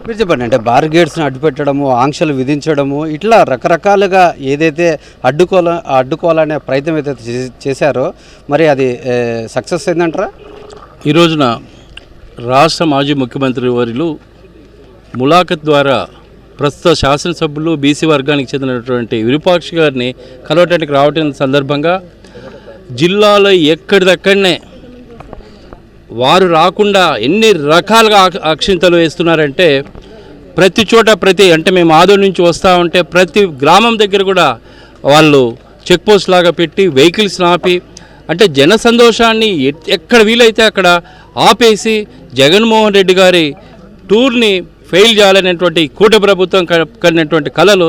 మీరు చెప్పండి, అంటే బార్గేట్స్ని అడ్డుపెట్టడము, ఆంక్షలు విధించడము, ఇట్లా రకరకాలుగా ఏదైతే అడ్డుకోవాలనే ప్రయత్నం ఏదైతే చేశారో మరి అది సక్సెస్ అయిందంటారా? ఈ రోజున రాష్ట్ర మాజీ ముఖ్యమంత్రి వర్యులు ములాఖత్ ద్వారా ప్రస్తుత శాసనసభ్యులు బీసీ వర్గానికి చెందినటువంటి విరూపాక్ష గారిని కలవటానికి రావటం సందర్భంగా జిల్లాలో ఎక్కడిదక్కడనే వారు రాకుండా ఎన్ని రకాలుగా అక్షింతలు వేస్తున్నారంటే ప్రతి చోట అంటే మేము ఆదోని నుంచి వస్తూ ఉంటే ప్రతి గ్రామం దగ్గర కూడా వాళ్ళు చెక్ పోస్ట్ లాగా పెట్టి వెహికల్స్ ఆపి అంటే జన సంతోషాన్ని ఎక్కడ వీలైతే అక్కడ ఆపేసి జగన్మోహన్ రెడ్డి గారి టూర్ని ఫెయిల్ చేయాలనేటువంటి కూటమి ప్రభుత్వం కన్నటువంటి కళలు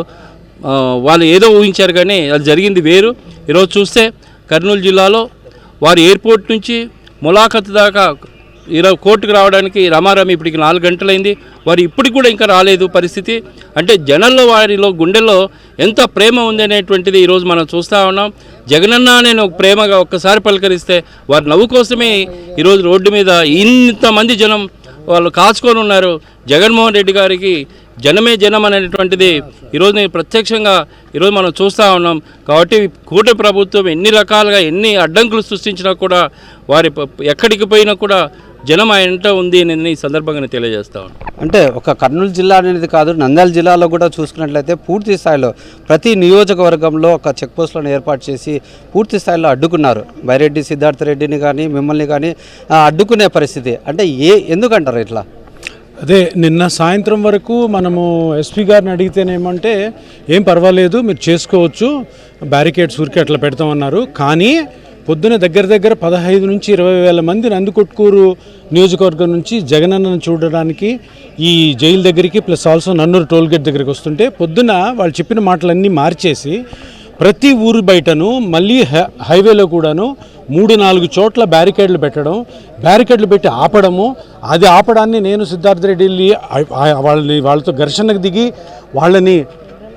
వాళ్ళు ఏదో ఊహించారు, కానీ అది జరిగింది వేరు. ఈరోజు చూస్తే కర్నూలు జిల్లాలో వారి ఎయిర్పోర్ట్ నుంచి ములాఖత్ దాకా కోర్టుకు రావడానికి రమారమి ఇప్పటికి 4 గంటలైంది. వారు ఇప్పటికి కూడా ఇంకా రాలేదు పరిస్థితి. అంటే జనంలో వారిలో గుండెల్లో ఎంత ప్రేమ ఉంది అనేటువంటిది ఈరోజు మనం చూస్తూ ఉన్నాం. జగనన్న నేను ప్రేమగా ఒక్కసారి పలకరిస్తే వారి నవ్వు కోసమే ఈరోజు రోడ్డు మీద ఇంతమంది జనం వాళ్ళు కాచుకొని ఉన్నారు. జగన్మోహన్ రెడ్డి గారికి జనమే జనం అనేటువంటిది ఈరోజు నేను ప్రత్యక్షంగా ఈరోజు మనం చూస్తూ ఉన్నాం. కాబట్టి కూటమి ప్రభుత్వం ఎన్ని రకాలుగా ఎన్ని అడ్డంకులు సృష్టించినా కూడా వారి ఎక్కడికి పోయినా కూడా జనం ఆయన ఉంది అని ఈ సందర్భంగా తెలియజేస్తా ఉన్నాం. అంటే ఒక కర్నూలు జిల్లా అనేది కాదు, నంద్యాల జిల్లాలో కూడా చూసుకున్నట్లయితే పూర్తి స్థాయిలో ప్రతి నియోజకవర్గంలో ఒక చెక్ పోస్టులను ఏర్పాటు చేసి పూర్తి స్థాయిలో అడ్డుకున్నారు. బైరెడ్డి సిద్ధార్థ రెడ్డిని కానీ మిమ్మల్ని కానీ అడ్డుకునే పరిస్థితి. అంటే ఎందుకంటారు ఇట్లా? అదే నిన్న సాయంత్రం వరకు మనము ఎస్పీ గారిని అడిగితేనేమంటే ఏం పర్వాలేదు మీరు చేసుకోవచ్చు, బ్యారికేడ్స్ ఊరికి అట్లా పెడతామన్నారు. కానీ పొద్దున దగ్గర 15 నుంచి 20 వేల మంది నందికొట్కూరు నియోజకవర్గం నుంచి జగనన్నను చూడడానికి ఈ జైలు దగ్గరికి ప్లస్ ఆల్సో నన్నూరు టోల్గేట్ దగ్గరికి వస్తుంటే పొద్దున వాళ్ళు చెప్పిన మాటలన్నీ మార్చేసి ప్రతి ఊరు బయటను మళ్ళీ హైవేలో కూడాను 3-4 చోట్ల బ్యారికేడ్లు పెట్టడం, బ్యారికేడ్లు పెట్టి ఆపడము. అది ఆపడాన్ని నేను సిద్ధార్థ రెడ్డి వాళ్ళతో ఘర్షణకు దిగి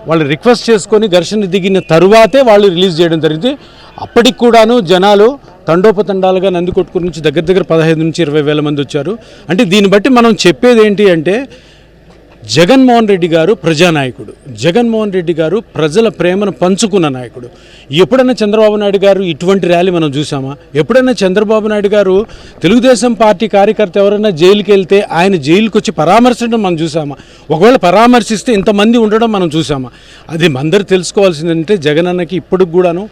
వాళ్ళు రిక్వెస్ట్ చేసుకొని ఘర్షణ దిగిన తరువాతే వాళ్ళు రిలీజ్ చేయడం జరిగింది. అప్పటికి కూడాను జనాలు తండోపతండాలుగా నందికొట్కూరు నుంచి దగ్గర 15 నుంచి 20 వేల మంది వచ్చారు. అంటే దీన్ని బట్టి మనం చెప్పేది ఏంటి అంటే జగన్మోహన్ రెడ్డి గారు ప్రజానాయకుడు, జగన్మోహన్ రెడ్డి గారు ప్రజల ప్రేమను పంచుకున్న నాయకుడు. ఎప్పుడైనా చంద్రబాబు నాయుడు గారు ఇటువంటి ర్యాలీ మనం చూసామా? ఎప్పుడైనా చంద్రబాబు నాయుడు గారు తెలుగుదేశం పార్టీ కార్యకర్త ఎవరైనా జైలుకి వెళ్తే ఆయన జైలుకి వచ్చి పరామర్శించడం మనం చూసామా? ఒకవేళ పరామర్శిస్తే ఇంతమంది ఉండడం మనం చూసామా? అది అందరూ తెలుసుకోవాల్సిందంటే జగనన్నకి ఇప్పటికి కూడాను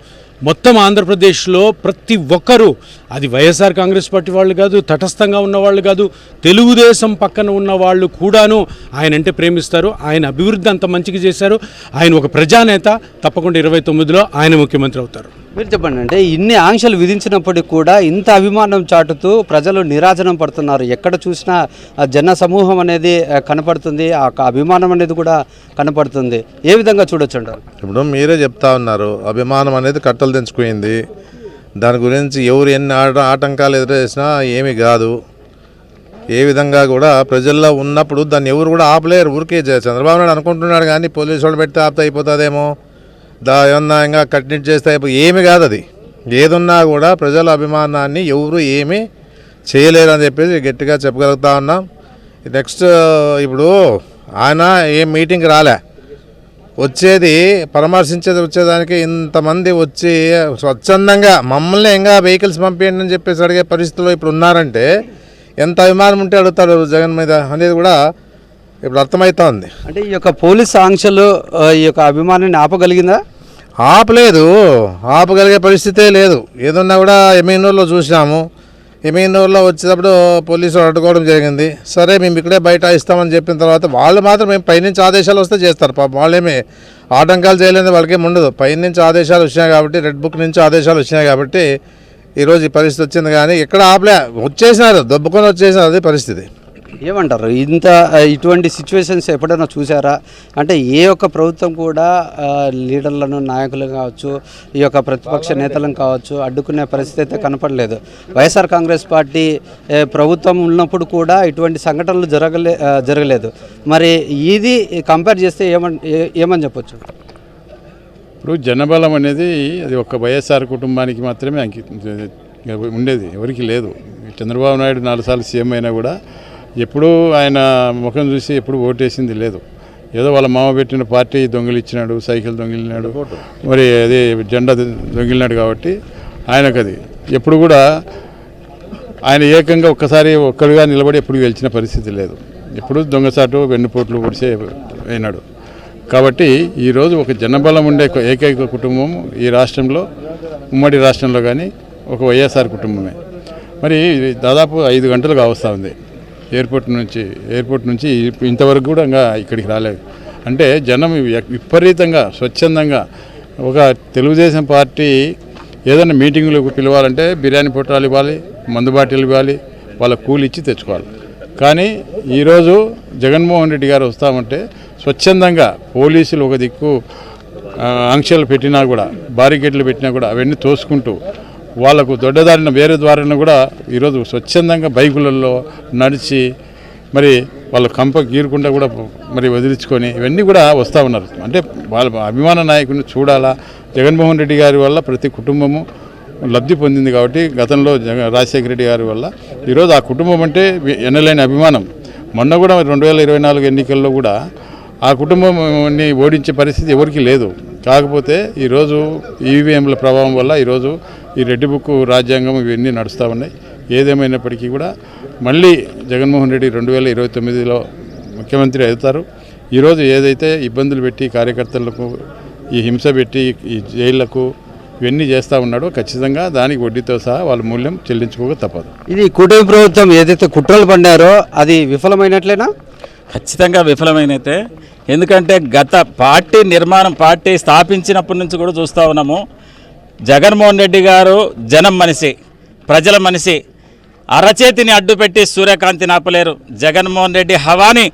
మొత్తం ఆంధ్రప్రదేశ్లో ప్రతి ఒక్కరూ, అది వైఎస్ఆర్ కాంగ్రెస్ పార్టీ వాళ్ళు కాదు, తటస్థంగా ఉన్నవాళ్ళు కాదు, తెలుగుదేశం పక్కన ఉన్న వాళ్ళు కూడాను ఆయన అంటే ప్రేమిస్తారు. ఆయన అభివృద్ధి అంత మంచిగా చేశారు. ఆయన ఒక ప్రజానేత. తప్పకుండా 29లో ఆయన ముఖ్యమంత్రి అవుతారు. మీరు చెప్పండి, అంటే ఇన్ని ఆంక్షలు విధించినప్పటికీ కూడా ఇంత అభిమానం చాటుతూ ప్రజలు నిరాజనం పడుతున్నారు. ఎక్కడ చూసినా జన సమూహం అనేది కనపడుతుంది, ఆ అభిమానం అనేది కూడా కనపడుతుంది. ఏ విధంగా చూడొచ్చు అంటారు? ఇప్పుడు మీరే చెప్తా ఉన్నారు, అభిమానం అనేది కట్టలు తెంచుకుపోయింది. దాని గురించి ఎవరు ఎన్ని ఆటంకాలు ఎదురేసినా ఏమీ కాదు. ఏ విధంగా కూడా ప్రజల్లో ఉన్నప్పుడు దాన్ని ఎవరు కూడా ఆపలేరు. ఊరికే చంద్రబాబు నాయుడు అనుకుంటున్నాడు కానీ పోలీసు వాళ్ళు పెడితే ఆపితే అయిపోతుందేమో, ఏమన్నా ఇంకా కంటిన్యూ చేస్తే ఏమి కాదు. అది ఏదున్నా కూడా ప్రజల అభిమానాన్ని ఎవరు ఏమీ చేయలేరు అని చెప్పేసి గట్టిగా చెప్పగలుగుతా ఉన్నాం. నెక్స్ట్ ఇప్పుడు ఆయన ఏం మీటింగ్కి రాలే, వచ్చేది వచ్చేదానికి ఇంతమంది వచ్చి స్వచ్ఛందంగా మమ్మల్ని ఇంకా వెహికల్స్ పంపించండి అని చెప్పేసి అడిగే పరిస్థితుల్లో ఇప్పుడు ఉన్నారంటే ఎంత అభిమానం ఉంటే అడుగుతాడు జగన్ మీద అనేది కూడా ఇప్పుడు అర్థమవుతోంది. అంటే ఈ యొక్క పోలీస్ ఆంక్షలు ఈ యొక్క అభిమానాన్ని ఆపగలిగిందా? ఆపలేదు, ఆపగలిగే పరిస్థితే లేదు. ఏదన్నా కూడా ఎమ్మెన్యూర్లో చూసినాము. ఎమ్మెన్యూర్లో వచ్చేటప్పుడు పోలీసులు అడ్డుకోవడం జరిగింది. సరే మేము ఇక్కడే బయట ఇస్తామని చెప్పిన తర్వాత వాళ్ళు మాత్రం మేము పైనుంచి ఆదేశాలు వస్తే చేస్తారు. పాపం వాళ్ళేమి ఆటంకాలు చేయలేదు, వాళ్ళకేం ఉండదు. పైనుంచి ఆదేశాలు వచ్చినాయి కాబట్టి, రెడ్ బుక్ నుంచి ఆదేశాలు వచ్చినాయి కాబట్టి ఈరోజు ఈ పరిస్థితి వచ్చింది. కానీ ఎక్కడ ఆపలే, వచ్చేసినారు, దొబ్బుకొని వచ్చేసినారు. అది పరిస్థితి. ఏమంటారు? ఇటువంటి సిచ్యువేషన్స్ ఎప్పుడైనా చూసారా? అంటే ఏ ఒక్క ప్రభుత్వం కూడా లీడర్లను, నాయకులను కావచ్చు, ఈ యొక్క ప్రతిపక్ష నేతలను కావచ్చు అడ్డుకునే పరిస్థితి అయితే కనపడలేదు. వైఎస్ఆర్ కాంగ్రెస్ పార్టీ ప్రభుత్వం ఉన్నప్పుడు కూడా ఇటువంటి సంఘటనలు జరగలేదు. మరి ఇది కంపేర్ చేస్తే ఏమని చెప్పొచ్చు? ఇప్పుడు జనబలం అనేది అది ఒక వైఎస్ఆర్ కుటుంబానికి మాత్రమే ఉండేది, ఎవరికి లేదు. చంద్రబాబు నాయుడు 4 సార్లు సీఎం అయినా కూడా ఎప్పుడూ ఆయన ముఖం చూసి ఎప్పుడు ఓటేసింది లేదు. ఏదో వాళ్ళ మామ పెట్టిన పార్టీ దొంగిలిచ్చినాడు, సైకిల్ దొంగిలినాడు, మరి అదే జెండా దొంగిలినాడు కాబట్టి ఆయనకు అది ఎప్పుడు కూడా ఆయన ఏకంగా ఒక్కడిగా నిలబడి ఎప్పుడు గెలిచిన పరిస్థితి లేదు. ఎప్పుడు దొంగసాటు వెన్నుపోట్లు పొడిసే అయినాడు. కాబట్టి ఈరోజు ఒక జనబలం ఉండే ఏకైక కుటుంబం ఈ రాష్ట్రంలో, ఉమ్మడి రాష్ట్రంలో కానీ ఒక వైఎస్ఆర్ కుటుంబమే. మరి దాదాపు 5 గంటలు కావస్తూ ఉంది ఎయిర్పోర్ట్ నుంచి ఇంతవరకు కూడా ఇంకా ఇక్కడికి రాలేదు. అంటే జనం విపరీతంగా స్వచ్ఛందంగా ఒక తెలుగుదేశం పార్టీ ఏదైనా మీటింగులకు పిలవాలంటే బిర్యానీ పొట్టాలు ఇవ్వాలి, మందు బాటిల్ ఇవ్వాలి, వాళ్ళ కూలి ఇచ్చి తెచ్చుకోవాలి. కానీ ఈరోజు జగన్మోహన్ రెడ్డి గారు వస్తామంటే స్వచ్ఛందంగా పోలీసులు ఒక దిక్కు ఆంక్షలు పెట్టినా కూడా, బారికేడ్లు పెట్టినా కూడా అవన్నీ తోసుకుంటూ వాళ్ళకు దొడ్డదారిన వేరే ద్వారాన కూడా ఈరోజు స్వచ్ఛందంగా బైకులలో నడిచి మరి వాళ్ళ కంప గీరకుండా కూడా మరి వదిలించుకొని ఇవన్నీ కూడా వస్తూ ఉన్నారు. అంటే వాళ్ళ అభిమాన నాయకుడిని చూడాలా. జగన్మోహన్ రెడ్డి గారి వల్ల ప్రతి కుటుంబము లబ్ధి పొందింది కాబట్టి గతంలో రాజశేఖర రెడ్డి గారి వల్ల ఈరోజు ఆ కుటుంబం అంటే ఎనలేని అభిమానం. మొన్న కూడా 2024 ఎన్నికల్లో కూడా ఆ కుటుంబాన్ని ఓడించే పరిస్థితి ఎవరికీ లేదు. కాకపోతే ఈరోజు ఈవీఎంల ప్రభావం వల్ల ఈరోజు ఈ రెడ్డి బుక్ రాజ్యాంగం ఇవన్నీ నడుస్తూ ఉన్నాయి. ఏదేమైనప్పటికీ కూడా మళ్ళీ జగన్మోహన్ రెడ్డి 2029లో ముఖ్యమంత్రి అవుతారు. ఈరోజు ఏదైతే ఇబ్బందులు పెట్టి కార్యకర్తలకు ఈ హింస పెట్టి ఈ జైళ్లకు ఇవన్నీ చేస్తూ ఉన్నాడో ఖచ్చితంగా దానికి వడ్డీతో సహా వాళ్ళ మూల్యం చెల్లించుకోక తప్పదు. ఇది కూటమి ప్రభుత్వం ఏదైతే కుట్రలు పన్నారో అది విఫలమైనట్లేనా? ఖచ్చితంగా విఫలమైనతే. ఎందుకంటే గత పార్టీ స్థాపించినప్పటి నుంచి కూడా చూస్తూ ఉన్నాము. జగన్మోహన్ రెడ్డి గారు జనం మనిషి, ప్రజల మనిషి. అరచేతిని అడ్డుపెట్టి సూర్యకాంతిని ఆపలేరు. జగన్మోహన్ రెడ్డి హవాని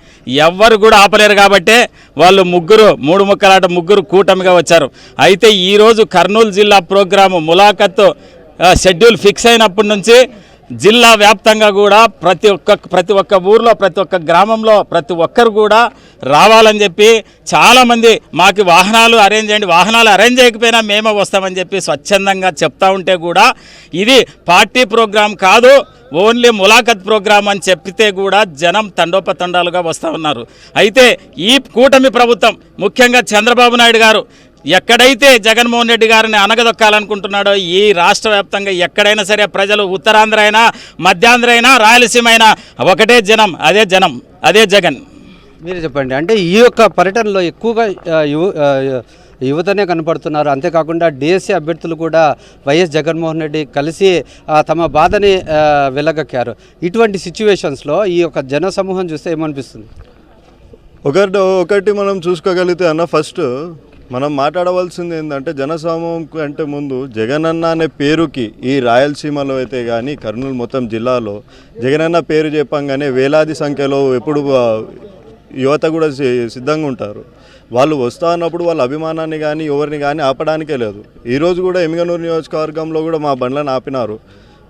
ఎవ్వరు కూడా ఆపలేరు. కాబట్టే వాళ్ళు మూడు ముక్కలాట ముగ్గురు కూటమిగా వచ్చారు. అయితే ఈరోజు కర్నూలు జిల్లా ప్రోగ్రాము ములాఖత్ షెడ్యూల్ ఫిక్స్ అయినప్పటి నుంచి జిల్లా వ్యాప్తంగా కూడా ప్రతి ఒక్క ఊర్లో, ప్రతి ఒక్క గ్రామంలో ప్రతి ఒక్కరు కూడా రావాలని చెప్పి చాలామంది మాకు వాహనాలు అరేంజ్ చేయండి, వాహనాలు అరేంజ్ చేయకపోయినా మేమే వస్తామని చెప్పి స్వచ్ఛందంగా చెప్తా ఉంటే కూడా ఇది పార్టీ ప్రోగ్రాం కాదు, ఓన్లీ ములాఖత్ ప్రోగ్రాం అని చెప్పితే కూడా జనం తండోపతండాలుగా వస్తూ ఉన్నారు. అయితే ఈ కూటమి ప్రభుత్వం ముఖ్యంగా చంద్రబాబు నాయుడు గారు ఎక్కడైతే జగన్మోహన్ రెడ్డి గారిని అనగదొక్కాలనుకుంటున్నాడో ఈ రాష్ట్ర వ్యాప్తంగా ఎక్కడైనా సరే ప్రజలు ఉత్తరాంధ్ర అయినా, మధ్యాంధ్ర అయినా, రాయలసీమ అయినా ఒకటే జనం, అదే జగన్. మీరు చెప్పండి. అంటే ఈ యొక్క పర్యటనలో ఎక్కువగా యువతనే కనపడుతున్నారు. అంతేకాకుండా డిఎస్సీ అభ్యర్థులు కూడా వైఎస్ జగన్మోహన్ రెడ్డి కలిసి తమ బాధని వెళ్ళగక్కారు. ఇటువంటి సిచ్యువేషన్స్లో ఈ యొక్క జన సమూహం చూస్తే ఏమనిపిస్తుంది? ఒకటి మనం చూసుకోగలిగితే అన్న, ఫస్ట్ మనం మాట్లాడవలసింది ఏంటంటే జనసమూహం కంటే ముందు జగనన్న అనే పేరుకి ఈ రాయలసీమలో అయితే కానీ కర్నూలు మొత్తం జిల్లాలో జగనన్న పేరు చెప్పంగానే వేలాది సంఖ్యలో ఎప్పుడు యువత కూడా సిద్ధంగా ఉంటారు. వాళ్ళు వస్తా అన్నప్పుడు వాళ్ళ అభిమానాన్ని కానీ ఎవరిని కానీ ఆపడానికే లేదు. ఈరోజు కూడా ఎమ్మిగనూరు నియోజకవర్గంలో కూడా మా బండ్లను ఆపినారు.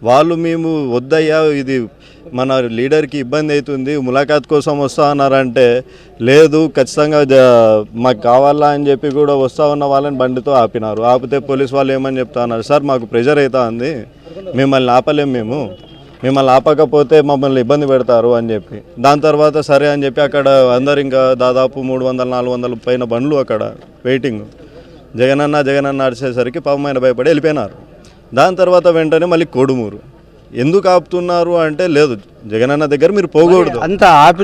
వాళ్ళు మేము వద్దయ్యా, ఇది మన లీడర్కి ఇబ్బంది అవుతుంది, ములాఖాత్ కోసం వస్తా అన్నారంటే లేదు, ఖచ్చితంగా మాకు కావాలా అని చెప్పి కూడా వస్తా ఉన్న వాళ్ళని బండితో ఆపినారు. ఆపితే పోలీస్ వాళ్ళు ఏమని చెప్తా అన్నారు, సార్ మాకు ప్రెజర్ అవుతా ఉంది, మిమ్మల్ని ఆపలేం, మిమ్మల్ని ఆపకపోతే మమ్మల్ని ఇబ్బంది పెడతారు అని చెప్పి. దాని తర్వాత సరే అని చెప్పి అక్కడ అందరు ఇంకా దాదాపు 300-400 పైన బండ్లు అక్కడ వెయిటింగ్. జగనన్న అడిచేసరికి పాపమైన భయపడి వెళ్ళిపోయినారు. దాని తర్వాత వెంటనే మళ్ళీ కోడుమూరు. ఎందుకు ఆపుతున్నారు అంటే లేదు, జగనన్న దగ్గర మీరు పోకూడదు. అంత ఆపి